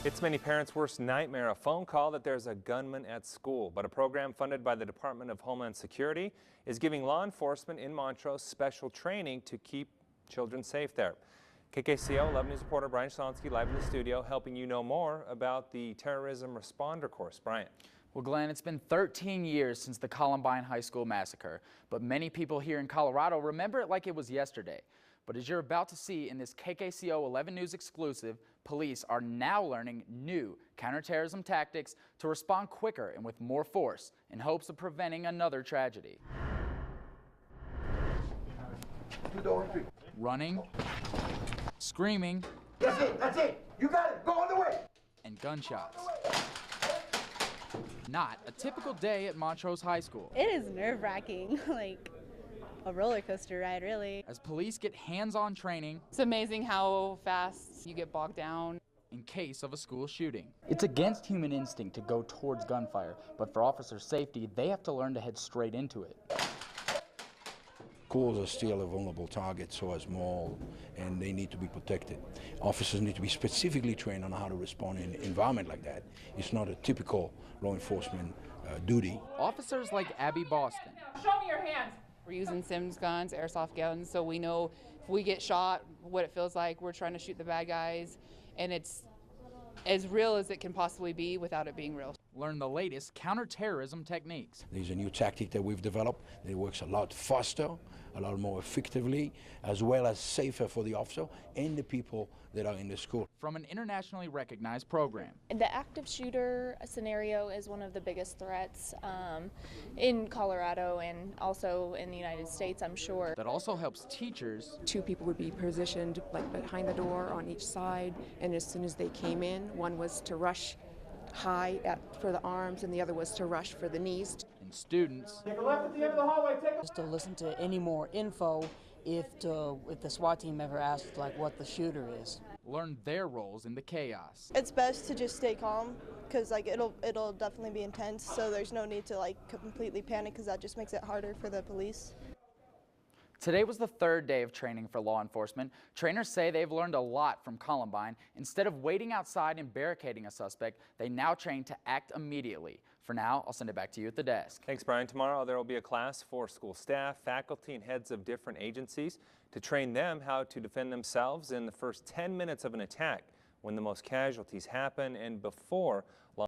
It's many parents' worst nightmare, a phone call that there's a gunman at school. But a program funded by the Department of Homeland Security is giving law enforcement in Montrose special training to keep children safe there. KKCO 11 News reporter Brian Shalonsky live in the studio helping you know more about the terrorism responder course. Brian. Well, Glenn, it's been 13 years since the Columbine High School massacre, but many people here in Colorado remember it like it was yesterday. But as you're about to see in this KKCO 11 News exclusive, police are now learning new counterterrorism tactics to respond quicker and with more force in hopes of preventing another tragedy. Running, screaming, that's it, you got it, go on the way, and gunshots. Not a typical day at Montrose High School. It is nerve-wracking, like a roller coaster ride, really. As police get hands-on training. It's amazing how fast you get bogged down. In case of a school shooting. It's against human instinct to go towards gunfire, but for officer safety, they have to learn to head straight into it. Schools are still a vulnerable target, so are small, and they need to be protected. Officers need to be specifically trained on how to respond in an environment like that. It's not a typical law enforcement duty. Officers like Abby Boston. Show me your hands. We're using Sims guns, airsoft guns, so we know if we get shot, what it feels like. We're trying to shoot the bad guys, and it's as real as it can possibly be without it being real. Learn the latest counterterrorism techniques. There's a new tactic that we've developed that works a lot faster, a lot more effectively, as well as safer for the officer and the people that are in the school. From an internationally recognized program. The active shooter scenario is one of the biggest threats in Colorado and also in the United States, I'm sure. That also helps teachers. 2 people would be positioned like behind the door on each side, and as soon as they came in, one was to rush high for the arms and the other was to rush for the knees. And students. take a left at the end of the hallway, Just to listen to any more info if the SWAT team ever asks like what the shooter is. Learn their roles in the chaos. It's best to just stay calm because like it'll definitely be intense, so there's no need to like completely panic because that just makes it harder for the police. Today was the 3rd day of training for law enforcement. Trainers say they've learned a lot from Columbine. Instead of waiting outside and barricading a suspect, they now train to act immediately. For now, I'll send it back to you at the desk. Thanks, Brian. Tomorrow there will be a class for school staff, faculty, and heads of different agencies to train them how to defend themselves in the first 10 minutes of an attack when the most casualties happen and before